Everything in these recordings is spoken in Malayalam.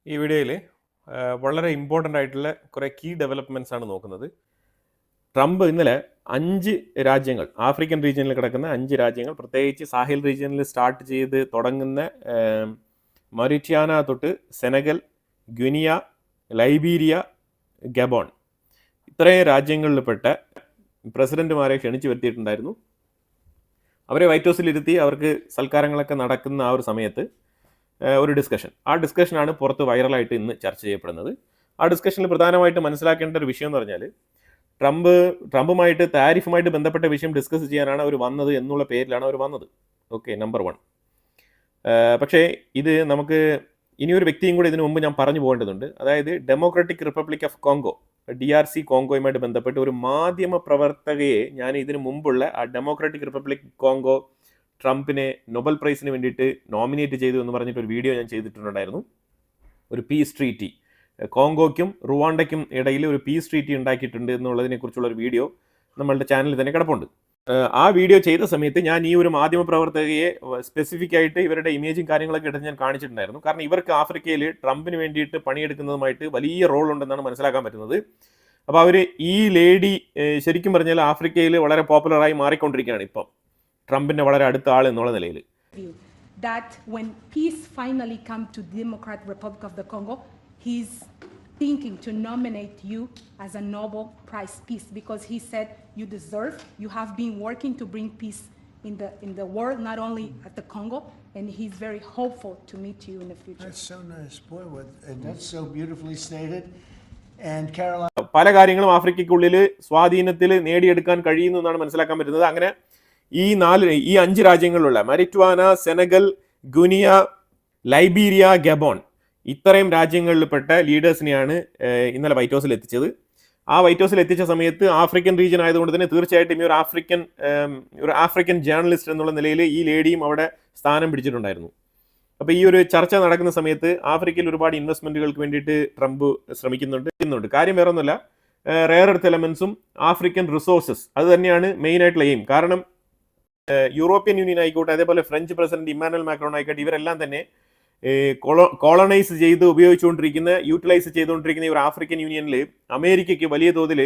ഈ വീഡിയോയിൽ വളരെ ഇമ്പോർട്ടൻ്റ് ആയിട്ടുള്ള കുറേ കീ ഡെവലപ്മെൻറ്റ്സ് ആണ് നോക്കുന്നത്. ട്രംപ് ഇന്നലെ 5 രാജ്യങ്ങൾ, ആഫ്രിക്കൻ റീജിയനിൽ കിടക്കുന്ന 5 രാജ്യങ്ങൾ, പ്രത്യേകിച്ച് സാഹിൽ റീജിയനിൽ സ്റ്റാർട്ട് ചെയ്ത് തുടങ്ങുന്ന മൊറിറ്റാന തൊട്ട് സെനഗൽ, ഗ്വിനിയ, ലൈബീരിയ, ഗബോൺ, ഇത്രയും രാജ്യങ്ങളിൽപ്പെട്ട പ്രസിഡന്റുമാരെ ക്ഷണിച്ചു വരുത്തിയിട്ടുണ്ടായിരുന്നു. അവരെ വൈറ്റ് ഹൗസിലിരുത്തി അവർക്ക് സൽക്കാരങ്ങളൊക്കെ നടക്കുന്ന ആ ഒരു സമയത്ത് ഒരു ഡിസ്കഷൻ, ആ ഡിസ്കഷനാണ് പുറത്ത് വൈറലായിട്ട് ഇന്ന് ചർച്ച ചെയ്യപ്പെടുന്നത്. ആ ഡിസ്കഷനിൽ പ്രധാനമായിട്ട് മനസ്സിലാക്കേണ്ട ഒരു വിഷയം എന്ന് പറഞ്ഞാൽ ട്രംപുമായിട്ട് താരിഫുമായിട്ട് ബന്ധപ്പെട്ട വിഷയം ഡിസ്കസ് ചെയ്യാനാണ് അവർ വന്നത് എന്നുള്ള പേരിലാണ് അവർ വന്നത്. Okay, number 1. പക്ഷേ ഇത് നമുക്ക് ഇനിയൊരു വ്യക്തിയും കൂടി ഇതിനു മുമ്പ് ഞാൻ പറഞ്ഞു പോകേണ്ടതുണ്ട്. അതായത് democratic republic of Congo, DRC കോങ്കോയുമായിട്ട് ബന്ധപ്പെട്ട് ഒരു മാധ്യമ പ്രവർത്തകയെ ഞാൻ ഇതിനു മുമ്പുള്ള ആ ഡെമോക്രാറ്റിക് റിപ്പബ്ലിക് കോങ്കോ ട്രംപിനെ നൊബൽ പ്രൈസിന് വേണ്ടിയിട്ട് നോമിനേറ്റ് ചെയ്തു എന്ന് പറഞ്ഞിട്ട് ഒരു വീഡിയോ ഞാൻ ചെയ്തിട്ടുണ്ടായിരുന്നു. ഒരു പീസ് ട്രീറ്റി, കോങ്കോയ്ക്കും റുവാണ്ടയ്ക്കും ഇടയിൽ ഒരു പീസ് ട്രീറ്റി ഉണ്ടാക്കിയിട്ടുണ്ട് എന്നുള്ളതിനെ കുറിച്ചുള്ള ഒരു വീഡിയോ നമ്മളുടെ ചാനലിൽ തന്നെ കിടപ്പുണ്ട്. ആ വീഡിയോ ചെയ്ത സമയത്ത് ഞാൻ ഈ ഒരു മാധ്യമ പ്രവർത്തകയെ സ്പെസിഫിക് ആയിട്ട് ഇവരുടെ ഇമേജും കാര്യങ്ങളൊക്കെ എടുത്ത് ഞാൻ കാണിച്ചിട്ടുണ്ടായിരുന്നു. കാരണം ഇവർക്ക് ആഫ്രിക്കയിൽ ട്രംപിന് വേണ്ടിയിട്ട് പണിയെടുക്കുന്നതുമായിട്ട് വലിയ റോൾ ഉണ്ടെന്നാണ് മനസ്സിലാക്കാൻ പറ്റുന്നത്. അപ്പോൾ അവർ ഈ ലേഡി ശരിക്കും പറഞ്ഞാൽ ആഫ്രിക്കയിൽ വളരെ പോപ്പുലറായി മാറിക്കൊണ്ടിരിക്കുകയാണ് ഇപ്പം, ട്രംപിന്റെ വളരെ അടുത്ത ആൾ എന്നുള്ള നിലയിൽ. That when peace finally come to Democratic Republic of the Congo, he's thinking to nominate you as a Nobel Prize Peace because he said you deserve, you have been working to bring peace in the world, not only at the Congo, and he's very hopeful to meet you in the future. That's so nice, boy, and that's so beautifully stated. And Caroline, പല കാര്യങ്ങളും ആഫ്രിക്കയ്ക്കുള്ളിൽ സ്വാധീനത്തിൽ നേടിയെടുക്കാൻ കഴിയുന്നു എന്നാണ് മനസ്സിലാക്കാൻ പറ്റുന്നത്. അങ്ങനെ ഈ 5 രാജ്യങ്ങളിലുള്ള മരിറ്റ്വാന, സെനഗൽ, ഗുനിയ, ലൈബീരിയ, ഗബോൺ, ഇത്രയും രാജ്യങ്ങളിൽപ്പെട്ട ലീഡേഴ്സിനെയാണ് ഇന്നലെ വൈറ്റ് ഹൗസിൽ എത്തിച്ചത്. ആ വൈറ്റ് ഹൗസിൽ എത്തിച്ച സമയത്ത് ആഫ്രിക്കൻ റീജിയൻ ആയതുകൊണ്ട് തന്നെ തീർച്ചയായിട്ടും ഈ ഒരു ആഫ്രിക്കൻ ജേർണലിസ്റ്റ് എന്നുള്ള നിലയിൽ ഈ ലേഡിയും അവിടെ സ്ഥാനം പിടിച്ചിട്ടുണ്ടായിരുന്നു. അപ്പോൾ ഈ ഒരു ചർച്ച നടക്കുന്ന സമയത്ത് ആഫ്രിക്കയിൽ ഒരുപാട് ഇൻവെസ്റ്റ്മെന്റുകൾക്ക് വേണ്ടിയിട്ട് ട്രംപ് ശ്രമിക്കുന്നുണ്ട്. കാര്യം വേറെ ഒന്നുമല്ല, റെയർ എർത്ത് എലമെന്റ്സും ആഫ്രിക്കൻ റിസോഴ്സസ്, അത് തന്നെയാണ് മെയിൻ ആയിട്ടുള്ള എയിം. കാരണം യൂറോപ്യൻ യൂണിയൻ ആയിക്കോട്ടെ, അതേപോലെ ഫ്രഞ്ച് പ്രസിഡന്റ് ഇമ്മാനുവൽ മാക്രോൺ ആയിക്കോട്ടെ, ഇവരെല്ലാം തന്നെ കോളനൈസ് ചെയ്ത് യൂട്ടിലൈസ് ചെയ്തുകൊണ്ടിരിക്കുന്ന ഈ ഒരു ആഫ്രിക്കൻ യൂണിയനിൽ അമേരിക്കയ്ക്ക് വലിയ തോതിൽ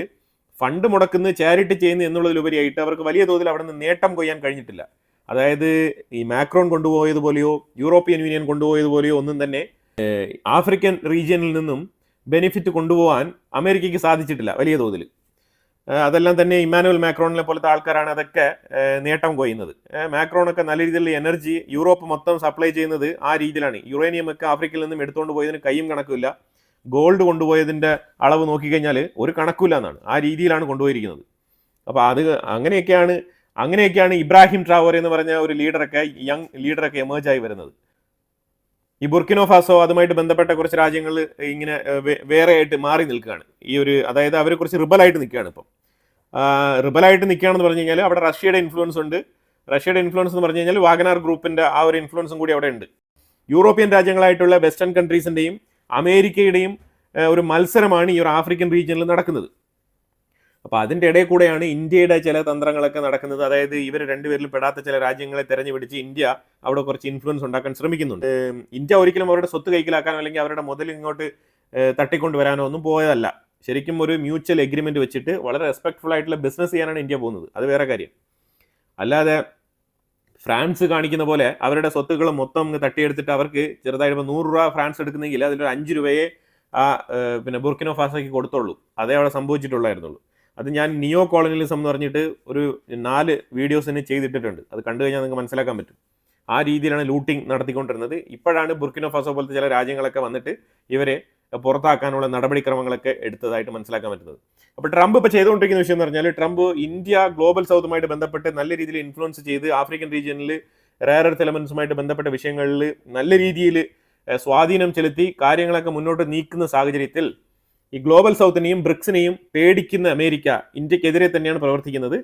ഫണ്ട് മുടക്കുന്ന, ചാരിറ്റി ചെയ്യുന്ന എന്നുള്ളതിലുപരിയായിട്ട് അവർക്ക് വലിയ തോതിൽ അവിടെ നിന്ന് നേട്ടം കൊയ്യാൻ കഴിഞ്ഞിട്ടില്ല. അതായത് ഈ മാക്രോൺ കൊണ്ടുപോയതുപോലെയോ യൂറോപ്യൻ യൂണിയൻ കൊണ്ടുപോയതുപോലെയോ ഒന്നും തന്നെ ആഫ്രിക്കൻ റീജിയനിൽ നിന്നും ബെനിഫിറ്റ് കൊണ്ടുപോകാൻ അമേരിക്കയ്ക്ക് സാധിച്ചിട്ടില്ല വലിയ തോതിൽ. അതെല്ലാം തന്നെ ഇമ്മാനുവൽ മാക്രോണിനെ പോലത്തെ ആൾക്കാരാണ് അതൊക്കെ നേട്ടം കൊയ്യുന്നത്. മാക്രോണൊക്കെ നല്ല രീതിയിലുള്ള എനർജി യൂറോപ്പ് മൊത്തം സപ്ലൈ ചെയ്യുന്നത് ആ രീതിയിലാണ്. യുറേനിയം ഒക്കെ ആഫ്രിക്കയിൽ നിന്നും എടുത്തുകൊണ്ട് പോയതിന് കയ്യും കണക്കില്ല. ഗോൾഡ് കൊണ്ടുപോയതിൻ്റെ അളവ് നോക്കിക്കഴിഞ്ഞാൽ ഒരു കണക്കില്ല എന്നാണ്, ആ രീതിയിലാണ് കൊണ്ടുപോയിരിക്കുന്നത്. അപ്പോൾ അത് അങ്ങനെയൊക്കെയാണ് ഇബ്രാഹിം ട്രാവോറെ എന്ന് പറഞ്ഞ ഒരു യങ് ലീഡറൊക്കെ എമേർജ് ആയി വരുന്നത്. ഈ ബുർക്കിനോ ഫാസോ അതുമായിട്ട് ബന്ധപ്പെട്ട കുറച്ച് രാജ്യങ്ങൾ ഇങ്ങനെ വേറെ ആയിട്ട് മാറി നിൽക്കുകയാണ്. അതായത് അവരെ കുറച്ച് റിബലായിട്ട് നിൽക്കുകയാണ്. ഇപ്പം റിബലായിട്ട് നിൽക്കുകയാണെന്ന് പറഞ്ഞു കഴിഞ്ഞാൽ അവിടെ റഷ്യയുടെ ഇൻഫ്ലുവൻസ് ഉണ്ട്. റഷ്യയുടെ ഇൻഫ്ലുവൻസ് എന്ന് പറഞ്ഞു കഴിഞ്ഞാൽ വാഗ്നർ ഗ്രൂപ്പിന്റെ ആ ഒരു ഇൻഫ്ലുവൻസും കൂടി അവിടെ ഉണ്ട്. യൂറോപ്യൻ രാജ്യങ്ങളായിട്ടുള്ള വെസ്റ്റേൺ കൺട്രീസിന്റെയും അമേരിക്കയുടെയും ഒരു മത്സരമാണ് ഈ ഒരു ആഫ്രിക്കൻ റീജിയനിൽ നടക്കുന്നത്. അപ്പോൾ അതിൻ്റെ ഇടയിൽ കൂടെയാണ് ഇന്ത്യയുടെ ചില തന്ത്രങ്ങളൊക്കെ നടക്കുന്നത്. അതായത് ഇവർ രണ്ടുപേരിൽ പെടാത്ത ചില രാജ്യങ്ങളെ തെരഞ്ഞുപിടിച്ച് ഇന്ത്യ അവിടെ കുറച്ച് ഇൻഫ്ലുവൻസ് ഉണ്ടാക്കാൻ ശ്രമിക്കുന്നുണ്ട്. ഇന്ത്യ ഒരിക്കലും അവരുടെ സ്വത്ത് കൈക്കലാക്കാനോ അല്ലെങ്കിൽ അവരുടെ മുതൽ ഇങ്ങോട്ട് തട്ടിക്കൊണ്ടുവരാനോ ഒന്നും പോയതല്ല. ശരിക്കും ഒരു മ്യൂച്വൽ എഗ്രിമെന്റ് വെച്ചിട്ട് വളരെ റെസ്പെക്ട്ഫുൾ ആയിട്ടുള്ള ബിസിനസ് ചെയ്യാനാണ് ഇന്ത്യ പോകുന്നത്. അത് വേറെ കാര്യം. അല്ലാതെ ഫ്രാൻസ് കാണിക്കുന്ന പോലെ അവരുടെ സ്വത്തുക്കൾ മൊത്തം തട്ടിയെടുത്തിട്ട് അവർക്ക് ചെറുതായിട്ട് 100 രൂപ ഫ്രാൻസ് എടുക്കുന്നെങ്കിൽ അതിലൊരു 5 രൂപയെ പിന്നെ ബുർക്കിനോ ഫാസോയ്ക്ക് കൊടുത്തുള്ളൂ. അതേ അവിടെ സംഭവിച്ചിട്ടുള്ളായിരുന്നുള്ളൂ. അത് ഞാൻ നിയോ കോളനിയലിസം എന്ന് പറഞ്ഞിട്ട് ഒരു 4 വീഡിയോസിന് ചെയ്തിട്ടിട്ടുണ്ട്. അത് കണ്ടു കഴിഞ്ഞാൽ നിങ്ങൾക്ക് മനസ്സിലാക്കാൻ പറ്റും. ആ രീതിയിലാണ് ലൂട്ടിങ് നടത്തിക്കൊണ്ടിരുന്നത്. ഇപ്പോഴാണ് ബുർക്കിനോ ഫാസോ പോലത്തെ ചില രാജ്യങ്ങളൊക്കെ വന്നിട്ട് ഇവരെ പുറത്താക്കാനുള്ള നടപടിക്രമങ്ങളൊക്കെ എടുത്തതായിട്ട് മനസ്സിലാക്കാൻ പറ്റുന്നത്. അപ്പോൾ ട്രംപ് ഇപ്പോൾ ചെയ്തുകൊണ്ടിരിക്കുന്ന വിഷയം എന്ന് പറഞ്ഞാൽ, ട്രംപ് ഇന്ത്യ ഗ്ലോബൽ സൗത്തുമായിട്ട് ബന്ധപ്പെട്ട് നല്ല രീതിയിൽ ഇൻഫ്ലുവൻസ് ചെയ്ത് ആഫ്രിക്കൻ റീജിയനിൽ റെയർ എർത്ത് എലമെന്റ്സുമായിട്ട് ബന്ധപ്പെട്ട വിഷയങ്ങളിൽ നല്ല രീതിയിൽ സ്വാധീനം ചെലുത്തി കാര്യങ്ങളൊക്കെ മുന്നോട്ട് നീക്കുന്ന സാഹചര്യത്തിൽ ഈ ഗ്ലോബൽ സൗത്തിനെയും ബ്രിക്സിനെയും പേടിക്കുന്ന അമേരിക്ക ഇന്ത്യക്കെതിരെ തന്നെയാണ് പ്രവർത്തിക്കുന്നത്.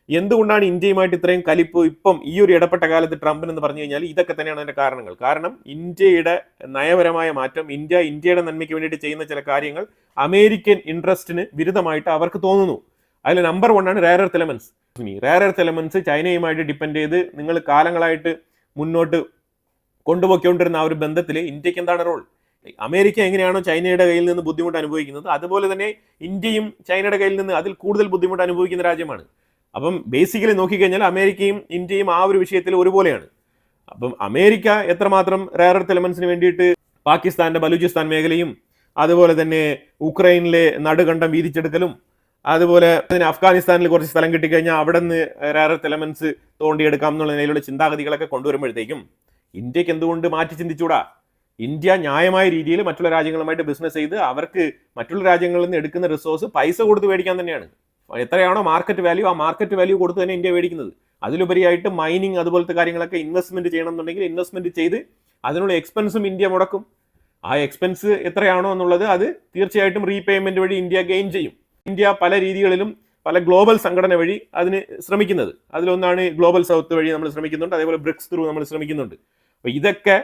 എന്തുകൊണ്ടാണ് ഇന്ത്യയുമായിട്ട് ഇത്രയും കലിപ്പ് ഇപ്പം ഈ ഒരു ഇടപെട്ട കാലത്ത് ട്രംപിനെന്ന് പറഞ്ഞു കഴിഞ്ഞാൽ ഇതൊക്കെ തന്നെയാണ് അതിൻ്റെ കാരണങ്ങൾ. കാരണം ഇന്ത്യയുടെ നയപരമായ മാറ്റം, ഇന്ത്യയുടെ നന്മയ്ക്ക് വേണ്ടിയിട്ട് ചെയ്യുന്ന ചില കാര്യങ്ങൾ അമേരിക്കൻ ഇൻട്രസ്റ്റിന് വിരുദ്ധമായിട്ട് അവർക്ക് തോന്നുന്നു. അതിൽ നമ്പർ 1 ആണ് rare earth elements. Rare earth elements ചൈനയുമായിട്ട് ഡിപ്പെൻഡ് ചെയ്ത് നിങ്ങൾ കാലങ്ങളായിട്ട് മുന്നോട്ട് കൊണ്ടുപോയിക്കൊണ്ടിരുന്ന ആ ഒരു ബന്ധത്തിൽ ഇന്ത്യക്ക് എന്താണ് റോൾ? അമേരിക്ക എങ്ങനെയാണോ ചൈനയുടെ കയ്യിൽ നിന്ന് ബുദ്ധിമുട്ട് അനുഭവിക്കുന്നത്, അതുപോലെ തന്നെ ഇന്ത്യയും ചൈനയുടെ കയ്യിൽ നിന്ന് അതിൽ കൂടുതൽ ബുദ്ധിമുട്ട് അനുഭവിക്കുന്ന രാജ്യമാണ്. അപ്പം ബേസിക്കലി നോക്കിക്കഴിഞ്ഞാൽ അമേരിക്കയും ഇന്ത്യയും ആ ഒരു വിഷയത്തിൽ ഒരുപോലെയാണ്. അപ്പം അമേരിക്ക എത്രമാത്രം റെയർ എർത്ത് എലമെന്റ്സിന് വേണ്ടിയിട്ട് പാകിസ്ഥാന്റെ ബലൂചിസ്ഥാൻ മേഖലയും അതുപോലെ തന്നെ ഉക്രൈനിലെ നടുകണ്ടം വീതിച്ചെടുക്കലും അതുപോലെ തന്നെ അഫ്ഗാനിസ്ഥാനിൽ കുറച്ച് സ്ഥലം കിട്ടിക്കഴിഞ്ഞാൽ അവിടെ നിന്ന് റെയർ എർത്ത് എലമെന്റ്സ് തോണ്ടിയെടുക്കാം എന്നുള്ള നിലയിലുള്ള ചിന്താഗതികളൊക്കെ കൊണ്ടുവരുമ്പോഴത്തേക്കും ഇന്ത്യക്ക് എന്തുകൊണ്ട് മാറ്റി ചിന്തിച്ചൂടാ? ഇന്ത്യ ന്യായമായ രീതിയിൽ മറ്റുള്ള രാജ്യങ്ങളുമായിട്ട് ബിസിനസ് ചെയ്ത് അവർക്ക് മറ്റുള്ള രാജ്യങ്ങളിൽ നിന്ന് എടുക്കുന്ന റിസോഴ്സ് പൈസ കൊടുത്ത് മേടിക്കാൻ തന്നെയാണ്. എത്രയാണോ മാർക്കറ്റ് വാല്യൂ, ആ മാർക്കറ്റ് വാല്യൂ കൊടുത്ത് തന്നെ ഇന്ത്യ മേടിക്കുന്നത്. അതിലുപരിയായിട്ട് മൈനിങ് അതുപോലത്തെ കാര്യങ്ങളൊക്കെ ഇൻവെസ്റ്റ്മെന്റ് ചെയ്യണം എന്നുണ്ടെങ്കിൽ ഇൻവെസ്റ്റ്മെന്റ് ചെയ്ത് അതിനുള്ള എക്സ്പെൻസും ഇന്ത്യ മുടക്കും. ആ എക്സ്പെൻസ് എത്രയാണോ എന്നുള്ളത് അത് തീർച്ചയായിട്ടും റീപേയ്മെന്റ് വഴി ഇന്ത്യ ഗെയിൻ ചെയ്യും. ഇന്ത്യ പല രീതികളിലും പല ഗ്ലോബൽ സംഘടന വഴി അതിന് ശ്രമിക്കുന്നത്. അതിലൊന്നാണ് ഗ്ലോബൽ സൗത്ത് വഴി നമ്മൾ ശ്രമിക്കുന്നുണ്ട്, അതേപോലെ ബ്രിക്സ് ത്രൂ നമ്മൾ ശ്രമിക്കുന്നുണ്ട്. അപ്പോൾ ഇതൊക്കെ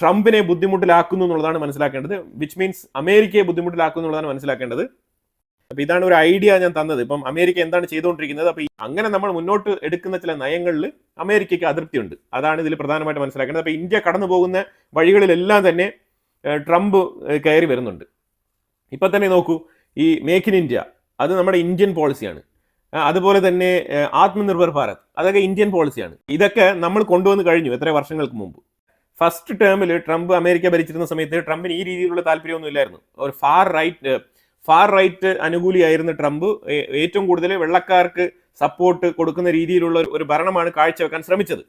ട്രംപിനെ ബുദ്ധിമുട്ടിലാക്കുന്നു എന്നുള്ളതാണ് മനസ്സിലാക്കേണ്ടത്. വിച്ച് മീൻസ് അമേരിക്കയെ ബുദ്ധിമുട്ടിലാക്കുന്നു എന്നുള്ളതാണ് മനസ്സിലാക്കേണ്ടത്. അപ്പൊ ഇതാണ് ഒരു ഐഡിയ ഞാൻ തന്നത്. ഇപ്പം അമേരിക്ക എന്താണ് ചെയ്തുകൊണ്ടിരിക്കുന്നത്, അപ്പൊ അങ്ങനെ നമ്മൾ മുന്നോട്ട് എടുക്കുന്ന ചില നയങ്ങളിൽ അമേരിക്കയ്ക്ക് അതൃപ്തിയുണ്ട്. അതാണ് ഇതിൽ പ്രധാനമായിട്ട് മനസ്സിലാക്കേണ്ടത്. അപ്പൊ ഇന്ത്യ കടന്നു പോകുന്ന വഴികളിലെല്ലാം തന്നെ ട്രംപ് കയറി വരുന്നുണ്ട്. ഇപ്പൊ തന്നെ നോക്കൂ, ഈ മേക്ക് ഇൻ ഇന്ത്യ അത് നമ്മുടെ ഇന്ത്യൻ പോളിസിയാണ്. അതുപോലെ തന്നെ ആത്മനിർഭർ ഭാരത് അതൊക്കെ ഇന്ത്യൻ പോളിസിയാണ്. ഇതൊക്കെ നമ്മൾ കൊണ്ടുവന്ന് കഴിഞ്ഞു എത്ര വർഷങ്ങൾക്ക് മുമ്പ്. ഫസ്റ്റ് ടേമിൽ ട്രംപ് അമേരിക്ക ഭരിച്ചിരുന്ന സമയത്ത് ട്രംപിന് ഈ രീതിയിലുള്ള താല്പര്യമൊന്നും ഇല്ലായിരുന്നു. ഒരു ഫാർ റൈറ്റ് അനുകൂലിയായിരുന്ന ട്രംപ് ഏറ്റവും കൂടുതൽ വെള്ളക്കാർക്ക് സപ്പോർട്ട് കൊടുക്കുന്ന രീതിയിലുള്ള ഒരു ഭരണമാണ് കാഴ്ചവെക്കാൻ ശ്രമിച്ചത്.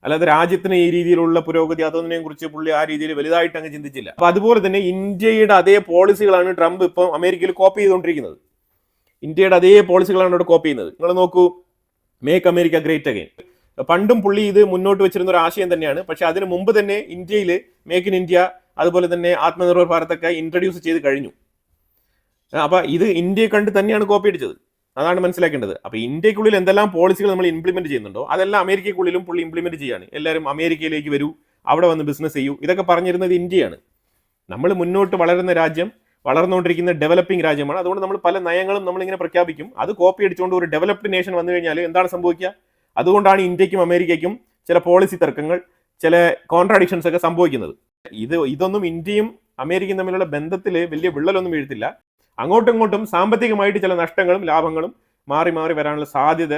അല്ലാതെ രാജ്യത്തിന് ഈ രീതിയിലുള്ള പുരോഗതി അതൊന്നിനെ കുറിച്ച് പുള്ളി ആ രീതിയിൽ വലുതായിട്ട് അങ്ങ് ചിന്തിച്ചില്ല. അപ്പൊ അതുപോലെ തന്നെ ഇന്ത്യയുടെ അതേ പോളിസികളാണ് ട്രംപ് ഇപ്പം അമേരിക്കയിൽ കോപ്പി ചെയ്തുകൊണ്ടിരിക്കുന്നത്. ഇന്ത്യയുടെ അതേ പോളിസികളാണ് ഇവിടെ കോപ്പി ചെയ്യുന്നത്. നിങ്ങൾ നോക്കൂ, മേക്ക് അമേരിക്ക ഗ്രേറ്റ് അഗൈൻ. പണ്ടും പുള്ളി ഇത് മുന്നോട്ട് വെച്ചിരുന്ന ഒരു ആശയം തന്നെയാണ്. പക്ഷെ അതിന് മുമ്പ് തന്നെ ഇന്ത്യയിൽ മേക്ക് ഇൻ ഇന്ത്യ അതുപോലെ തന്നെ ആത്മനിർഭർ ഭാരതൊക്കെ ഇൻട്രൊഡ്യൂസ് ചെയ്ത് കഴിഞ്ഞു. അപ്പൊ ഇത് ഇന്ത്യയെ കണ്ട് തന്നെയാണ് കോപ്പി അടിച്ചത്. അതാണ് മനസ്സിലാക്കേണ്ടത്. അപ്പൊ ഇന്ത്യക്കുള്ളിൽ എന്തെല്ലാം പോളിസികൾ നമ്മൾ ഇംപ്ലിമെന്റ് ചെയ്യുന്നുണ്ടോ അതെല്ലാം അമേരിക്കക്കുള്ളിലും പുള്ളി ഇംപ്ലിമെന്റ് ചെയ്യാണ്. എല്ലാവരും അമേരിക്കയിലേക്ക് വരൂ, അവിടെ വന്ന് ബിസിനസ് ചെയ്യൂ, ഇതൊക്കെ പറഞ്ഞിരുന്നത് ഇന്ത്യയാണ്. നമ്മൾ മുന്നോട്ട് വളരുന്ന രാജ്യം, വളർന്നുകൊണ്ടിരിക്കുന്ന ഡെവലപ്പിംഗ് രാജ്യമാണ്. അതുകൊണ്ട് നമ്മൾ പല നയങ്ങളും നമ്മളിങ്ങനെ പ്രഖ്യാപിക്കും. അത് കോപ്പി അടിച്ചുകൊണ്ട് ഒരു ഡെവലപ്ഡ് നേഷൻ വന്നു കഴിഞ്ഞാൽ എന്താണ് സംഭവിക്കുക? അതുകൊണ്ടാണ് ഇന്ത്യക്കും അമേരിക്കയ്ക്കും ചില പോളിസി തർക്കങ്ങൾ, ചില കോൺട്രാഡിക്ഷൻസ് ഒക്കെ സംഭവിക്കുന്നത്. ഇതൊന്നും ഇന്ത്യയും അമേരിക്കയും തമ്മിലുള്ള ബന്ധത്തിൽ വലിയ വിള്ളലൊന്നും വീഴ്ത്തില്ല. അങ്ങോട്ടും ഇങ്ങോട്ടും സാമ്പത്തികമായിട്ട് ചില നഷ്ടങ്ങളും ലാഭങ്ങളും മാറി മാറി വരാനുള്ള സാധ്യത,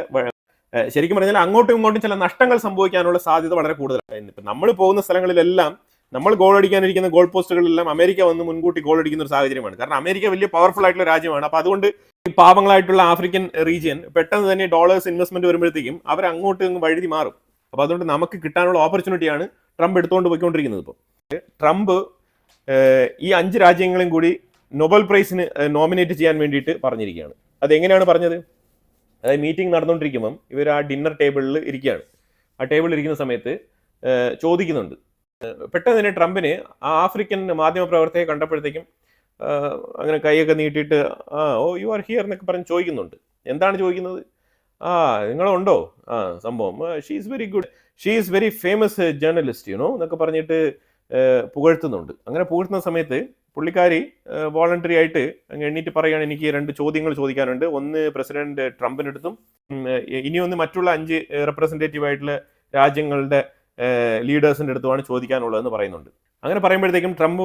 ശരിക്കും പറഞ്ഞാൽ അങ്ങോട്ടും ഇങ്ങോട്ടും ചില നഷ്ടങ്ങൾ സംഭവിക്കാനുള്ള സാധ്യത വളരെ കൂടുതലാണ്. ഇപ്പം നമ്മൾ പോകുന്ന സ്ഥലങ്ങളിലെല്ലാം നമ്മൾ ഗോൾ അടിക്കാനിരിക്കുന്ന ഗോൾ പോസ്റ്റുകളിലെല്ലാം അമേരിക്ക വന്ന് മുൻകൂട്ടി ഗോൾ അടിക്കുന്ന ഒരു സാഹചര്യമാണ്. കാരണം അമേരിക്ക വലിയ പവർഫുൾ ആയിട്ടുള്ള രാജ്യമാണ്. അപ്പോൾ അതുകൊണ്ട് ഈ പാവങ്ങളായിട്ടുള്ള ആഫ്രിക്കൻ റീജിയൻ പെട്ടെന്ന് തന്നെ ഡോളേഴ്സ് ഇൻവെസ്റ്റ്മെന്റ് വരുമ്പോഴത്തേക്കും അവർ അങ്ങോട്ട് വഴുതി മാറും. അപ്പോൾ അതുകൊണ്ട് നമുക്ക് കിട്ടാനുള്ള ഓപ്പർച്യൂണിറ്റിയാണ് ട്രംപ് എടുത്തുകൊണ്ട് പോയിക്കൊണ്ടിരിക്കുന്നത്. ഇപ്പോൾ ട്രംപ് ഈ 5 രാജ്യങ്ങളും കൂടി നൊബൽ പ്രൈസിന് നോമിനേറ്റ് ചെയ്യാൻ വേണ്ടിയിട്ട് പറഞ്ഞിരിക്കുകയാണ്. അതെങ്ങനെയാണ് പറഞ്ഞത്? അതായത് മീറ്റിംഗ് നടന്നുകൊണ്ടിരിക്കുമ്പം ഇവർ ആ ഡിന്നർ ടേബിളിൽ ഇരിക്കുകയാണ്. ആ ടേബിളിൽ ഇരിക്കുന്ന സമയത്ത് ചോദിക്കുന്നുണ്ട്. പെട്ടെന്ന് തന്നെ ട്രംപിന് ആ ആഫ്രിക്കൻ മാധ്യമപ്രവർത്തകരെ കണ്ടപ്പോഴത്തേക്കും അങ്ങനെ കൈയൊക്കെ നീട്ടിയിട്ട് ഓ യു ആർ ഹിയർ എന്നൊക്കെ പറഞ്ഞ് ചോദിക്കുന്നുണ്ട്. എന്താണ് ചോദിക്കുന്നത്? നിങ്ങളുണ്ടോ? സംഭവം she is very good, she is very famous journalist you know എന്നൊക്കെ പറഞ്ഞിട്ട് പുകഴ്ത്തുന്നുണ്ട്. അങ്ങനെ പുകഴ്ത്തുന്ന സമയത്ത് പുള്ളിക്കാരി വോളണ്ടറി ആയിട്ട് അങ്ങ് എണ്ണീറ്റ് പറയുകയാണ്, എനിക്ക് 2 ചോദ്യങ്ങൾ ചോദിക്കാനുണ്ട്. ഒന്ന് പ്രസിഡന്റ് ട്രംപിൻ്റെ അടുത്തും ഇനിയൊന്ന് മറ്റുള്ള 5 റെപ്രസെൻറ്റേറ്റീവ് ആയിട്ടുള്ള രാജ്യങ്ങളുടെ ലീഡേഴ്സിൻ്റെ അടുത്തുമാണ് ചോദിക്കാനുള്ളതെന്ന് പറയുന്നുണ്ട്. അങ്ങനെ പറയുമ്പോഴത്തേക്കും ട്രംപ്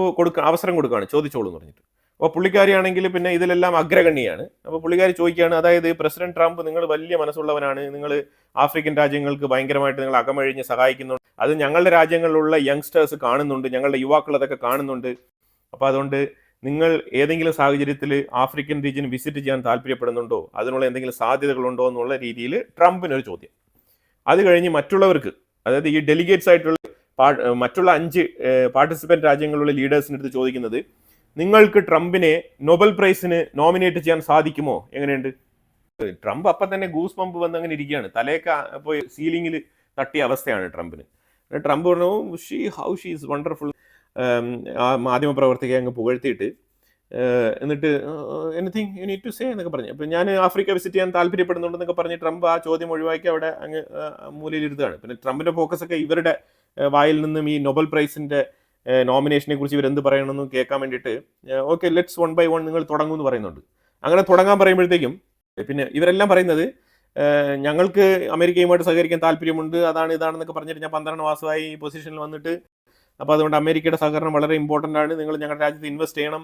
അവസരം കൊടുക്കുകയാണ്, ചോദിച്ചോളൂ എന്ന് പറഞ്ഞിട്ട്. അപ്പോൾ പുള്ളിക്കാരിയാണെങ്കിൽ പിന്നെ ഇതിലെല്ലാം അഗ്രഗണ്യാണ്. അപ്പോൾ പുള്ളിക്കാരി ചോദിക്കുകയാണ്, അതായത് പ്രസിഡന്റ് ട്രംപ് നിങ്ങൾ വലിയ മനസ്സുള്ളവനാണ്, നിങ്ങൾ ആഫ്രിക്കൻ രാജ്യങ്ങൾക്ക് ഭയങ്കരമായിട്ട് നിങ്ങൾ അകമഴിഞ്ഞ് സഹായിക്കുന്നുണ്ട്, അത് ഞങ്ങളുടെ രാജ്യങ്ങളിലുള്ള യങ്സ്റ്റേഴ്സ് കാണുന്നുണ്ട്, ഞങ്ങളുടെ യുവാക്കൾ അതൊക്കെ കാണുന്നുണ്ട്. അപ്പോൾ അതുകൊണ്ട് നിങ്ങൾ ഏതെങ്കിലും സാഹചര്യത്തിൽ ആഫ്രിക്കൻ റീജിയൻ വിസിറ്റ് ചെയ്യാൻ താല്പര്യപ്പെടുന്നുണ്ടോ, അതിനുള്ള എന്തെങ്കിലും സാധ്യതകളുണ്ടോ എന്നുള്ള രീതിയിൽ ട്രംപിനൊരു ചോദ്യം. അത് കഴിഞ്ഞ് മറ്റുള്ളവർക്ക്, അതായത് ഈ ഡെലിഗേറ്റ്സ് ആയിട്ടുള്ള മറ്റുള്ള 5 പാർട്ടിസിപ്പന്റ് രാജ്യങ്ങളിലുള്ള ലീഡേഴ്സിൻ്റെ അടുത്ത് ചോദിക്കുന്നത്, നിങ്ങൾക്ക് ട്രംപിനെ നൊബൽ പ്രൈസിന് നോമിനേറ്റ് ചെയ്യാൻ സാധിക്കുമോ? എങ്ങനെയുണ്ട്? ട്രംപ് അപ്പം തന്നെ ഗൂസ് പമ്പ് വന്ന് അങ്ങനെ ഇരിക്കുകയാണ്. തലയൊക്കെ പോയി സീലിങ്ങിൽ തട്ടിയ അവസ്ഥയാണ് ട്രംപിന്. ട്രംപ് പറഞ്ഞു ഹൗ ഷീ ഈസ് വണ്ടർഫുൾ. ആ മാധ്യമപ്രവർത്തകയെ അങ്ങ് പുകഴ്ത്തിയിട്ട് എന്നിട്ട് anything you need to say എന്നൊക്കെ പറഞ്ഞു. അപ്പം ഞാൻ ആഫ്രിക്ക വിസിറ്റ് ചെയ്യാൻ താല്പര്യപ്പെടുന്നുണ്ടെന്നൊക്കെ പറഞ്ഞ് ട്രംപ് ആ ചോദ്യം ഒഴിവാക്കി അവിടെ അങ്ങ് മൂലയിലിരുത്തുകയാണ്. പിന്നെ ട്രംപിൻ്റെ ഫോക്കസൊക്കെ ഇവരുടെ വായിൽ നിന്നും ഈ നൊബൽ പ്രൈസിൻ്റെ നോമിനേഷനെ കുറിച്ച് ഇവരെന്ത് പറയണമെന്ന് കേൾക്കാൻ വേണ്ടിയിട്ട് ഓക്കെ ലെറ്റ്സ് 1 by 1 നിങ്ങൾ തുടങ്ങുമെന്ന് പറയുന്നുണ്ട്. അങ്ങനെ തുടങ്ങാൻ പറയുമ്പോഴത്തേക്കും പിന്നെ ഇവരെല്ലാം പറയുന്നത് ഞങ്ങൾക്ക് അമേരിക്കയുമായിട്ട് സഹകരിക്കാൻ താല്പര്യമുണ്ട്, അതാണ് ഇതാണെന്നൊക്കെ പറഞ്ഞിട്ട് ഞാൻ 12 മാസമായി ഈ പൊസിഷനിൽ വന്നിട്ട് അപ്പോൾ അതുകൊണ്ട് അമേരിക്കയുടെ സഹകരണം വളരെ ഇമ്പോർട്ടൻ്റ് ആണ്. നിങ്ങൾ ഞങ്ങളുടെ രാജ്യത്ത് ഇൻവെസ്റ്റ് ചെയ്യണം.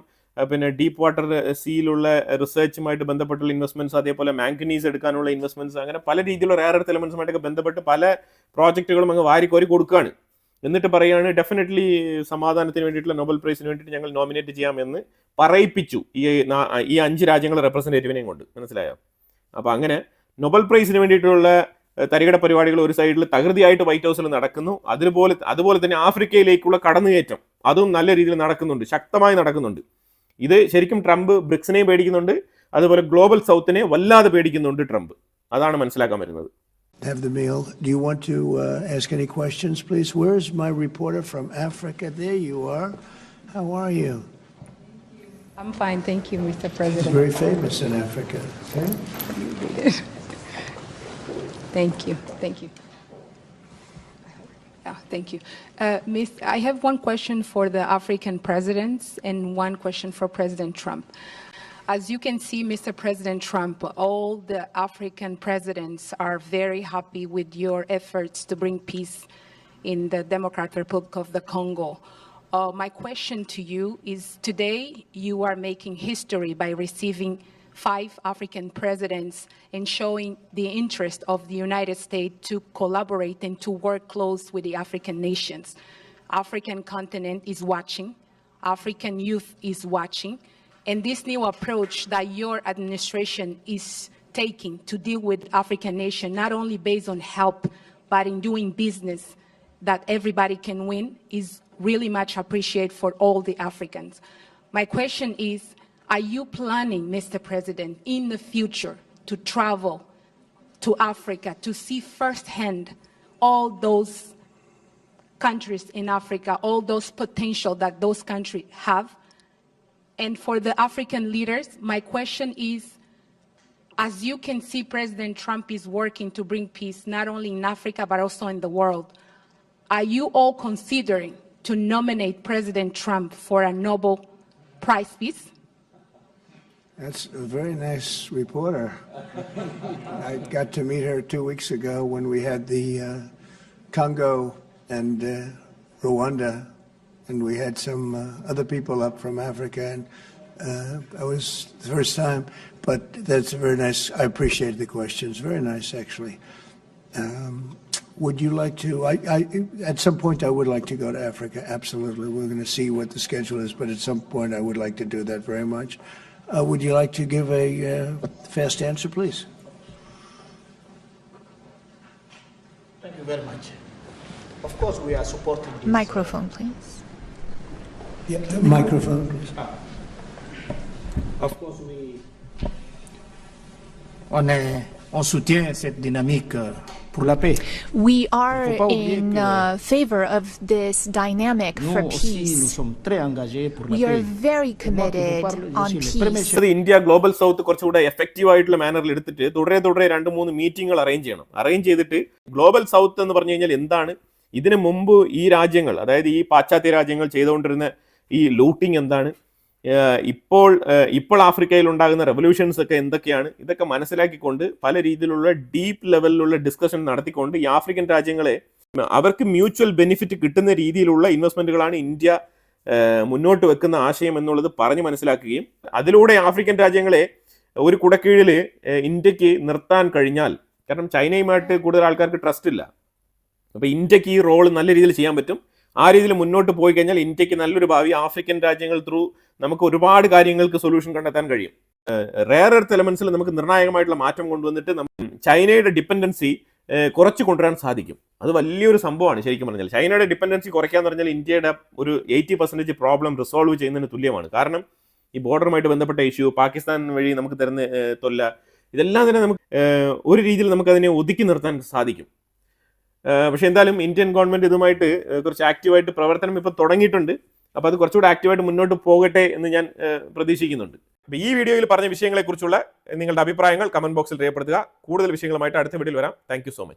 പിന്നെ ഡീപ്പ് വാട്ടർ സീയിലുള്ള റിസർച്ചുമായിട്ട് ബന്ധപ്പെട്ടുള്ള ഇൻവെസ്റ്റ്മെൻറ്റ്സ്, അതേപോലെ മാംഗനീസ് എടുക്കാനുള്ള ഇൻവെസ്റ്റ്മെൻറ്റ്സ്, അങ്ങനെ പല രീതിയിലുള്ള റെയർ എർത്ത് എലമെൻറ്റ്സുമായിട്ടൊക്കെ ബന്ധപ്പെട്ട് പല പ്രോജക്റ്റുകളും അങ്ങ് വാരിക്കോരി കൊടുക്കുകയാണ്. എന്നിട്ട് പറയുകയാണ് ഡെഫിനറ്റ്ലി സമാധാനത്തിന് വേണ്ടിയിട്ടുള്ള നോബൽ പ്രൈസിന് വേണ്ടിയിട്ട് ഞങ്ങൾ നോമിനേറ്റ് ചെയ്യാമെന്ന് പറയിപ്പിച്ചു ഈ 5 രാജ്യങ്ങളെ റെപ്രസെൻറ്റേറ്റീവിനെയും കൊണ്ട്. മനസ്സിലായോ? അപ്പോൾ അങ്ങനെ നൊബൽ പ്രൈസിന് വേണ്ടിയിട്ടുള്ള തരികിട പരിപാടികൾ ഒരു സൈഡിൽ തകൃതിയായിട്ട് വൈറ്റ് ഹൗസിൽ നടക്കുന്നു. അതുപോലെ തന്നെ ആഫ്രിക്കയിലേക്കുള്ള കടന്നുകയറ്റം അതും നല്ല രീതിയിൽ നടക്കുന്നുണ്ട്, ശക്തമായി നടക്കുന്നുണ്ട്. ഇത് ശരിക്കും ട്രംപ് ബ്രിക്സിനെയും പേടിക്കുന്നുണ്ട്, അതുപോലെ ഗ്ലോബൽ സൗത്തിനെ വല്ലാതെ പേടിക്കുന്നുണ്ട് ട്രംപ്. അതാണ് മനസ്സിലാക്കാൻ വരുന്നത്. Have the meal. Do you want to ask any questions, please? Where's my reporter from Africa? There you are. How are you? I'm fine, thank you, Mr. It's President. very famous in Africa. Okay? Thank you, thank you. Thank you. I have one question for the African presidents and one question for President Trump. As you can see, Mr. President Trump, all the African presidents are very happy with your efforts to bring peace in the Democratic Republic of the Congo. My question to you is, today you are making history by receiving 5 African presidents and showing the interest of the United States to collaborate and to work close with the African nations. African continent is watching, African youth is watching, and this new approach that your administration is taking to deal with African nations, not only based on help, but in doing business that everybody can win, is really much appreciated for all the Africans. My question is, are you planning, Mr. President, in the future to travel to Africa to see firsthand all those countries in Africa, all those potential that those countries have? And for the African leaders, my question is, as you can see, President Trump is working to bring peace not only in Africa but also in the world. Are you all considering to nominate President Trump for a Nobel Prize Peace? That's a very nice reporter. I got to meet her 2 weeks ago when we had the Congo and Rwanda, and we had some other people up from Africa, and that was the first time, but that's very nice. I appreciate the questions. Very nice, actually. Would you like to, at some point I would like to go to Africa, absolutely. We're going to see what the schedule is, but at some point I would like to do that very much. Would you like to give a fast answer, please? Thank you very much. Of course, we are supporting this. Microphone, please. Yeah, microphone, please. Of course, on soutient cette dynamique pour la paix. We are Il faut pas oublier in que favor of this dynamic Nous for aussi, nous peace. sommes très engagés pour la We are paix. very Et moi, je committed parle, je on suis le premier peace. അത് ഇന്ത്യ ഗ്ലോബൽ സൗത്ത് കുറച്ചുകൂടെ എഫക്റ്റീവ് ആയിട്ടുള്ള മാനറിൽ എടുത്തിട്ട് തുടരെ 2-3 മീറ്റിങ്ങുകൾ അറേഞ്ച് ചെയ്യണം. അറേഞ്ച് ചെയ്തിട്ട് ഗ്ലോബൽ സൗത്ത് എന്ന് പറഞ്ഞു കഴിഞ്ഞാൽ എന്താണ്, ഇതിനു മുമ്പ് ഈ രാജ്യങ്ങൾ, അതായത് ഈ പാശ്ചാത്യ രാജ്യങ്ങൾ ചെയ്തുകൊണ്ടിരുന്ന ഈ ലൂട്ടിങ് എന്താണ്, ഇപ്പോൾ ആഫ്രിക്കയിൽ ഉണ്ടാകുന്ന റെവല്യൂഷൻസ് ഒക്കെ എന്തൊക്കെയാണ്, ഇതൊക്കെ മനസ്സിലാക്കിക്കൊണ്ട് പല രീതിയിലുള്ള ഡീപ്പ് ലെവലിലുള്ള ഡിസ്കഷൻ നടത്തിക്കൊണ്ട് ഈ ആഫ്രിക്കൻ രാജ്യങ്ങളെ അവർക്ക് മ്യൂച്വൽ ബെനിഫിറ്റ് കിട്ടുന്ന രീതിയിലുള്ള ഇൻവെസ്റ്റ്മെന്റുകളാണ് ഇന്ത്യ മുന്നോട്ട് വെക്കുന്ന ആശയം എന്നുള്ളത് പറഞ്ഞ് മനസ്സിലാക്കുകയും അതിലൂടെ ആഫ്രിക്കൻ രാജ്യങ്ങളെ ഒരു കുടക്കീഴിൽ ഇന്ത്യക്ക് നിർത്താൻ കഴിഞ്ഞാൽ, കാരണം ചൈനയുമായിട്ട് കൂടുതൽ ആൾക്കാർക്ക് ട്രസ്റ്റ് ഇല്ല, അപ്പോൾ ഇന്ത്യക്ക് ഈ റോൾ നല്ല രീതിയിൽ ചെയ്യാൻ പറ്റും. ആ രീതിയിൽ മുന്നോട്ട് പോയി കഴിഞ്ഞാൽ ഇന്ത്യക്ക് നല്ലൊരു ഭാവി ആഫ്രിക്കൻ രാജ്യങ്ങൾ ത്രൂ നമുക്ക് ഒരുപാട് കാര്യങ്ങൾക്ക് സൊല്യൂഷൻ കണ്ടെത്താൻ കഴിയും. റെയർ എർത്ത് എലമെന്റ്സിൽ നമുക്ക് നിർണായകമായിട്ടുള്ള മാറ്റം കൊണ്ടുവന്നിട്ട് ചൈനയുടെ ഡിപ്പെൻഡൻസി കുറച്ച് കൊണ്ടുവരാൻ സാധിക്കും. അത് വലിയൊരു സംഭവമാണ് ശരിക്കും പറഞ്ഞാൽ. ചൈനയുടെ ഡിപ്പെൻഡൻസി കുറയ്ക്കാന്ന് പറഞ്ഞാൽ ഇന്ത്യയുടെ ഒരു 80% പ്രോബ്ലം റിസോൾവ് ചെയ്യുന്നതിന് തുല്യമാണ്. കാരണം ഈ ബോർഡറുമായിട്ട് ബന്ധപ്പെട്ട ഇഷ്യൂ, പാകിസ്ഥാൻ വഴി നമുക്ക് തരുന്ന തൊല്ല, ഇതെല്ലാം തന്നെ നമുക്ക് ഒരു രീതിയിൽ നമുക്കതിനെ ഒതുക്കി നിർത്താൻ സാധിക്കും. പക്ഷേ എന്തായാലും ഇന്ത്യൻ ഗവൺമെൻറ് ഇതുമായിട്ട് കുറച്ച് ആക്റ്റീവായിട്ട് പ്രവർത്തനം ഇപ്പോൾ തുടങ്ങിയിട്ടുണ്ട്. അപ്പോൾ അത് കുറച്ചുകൂടെ ആക്റ്റീവായിട്ട് മുന്നോട്ട് പോകട്ടെ എന്ന് ഞാൻ പ്രതീക്ഷിക്കുന്നുണ്ട്. അപ്പോൾ ഈ വീഡിയോയിൽ പറഞ്ഞ വിഷയങ്ങളെക്കുറിച്ചുള്ള നിങ്ങളുടെ അഭിപ്രായങ്ങൾ കമന്റ് ബോക്സിൽ രേഖപ്പെടുത്തുക. കൂടുതൽ വിഷയങ്ങളുമായിട്ട് അടുത്ത വീഡിയോയിൽ വരാം. Thank you so much.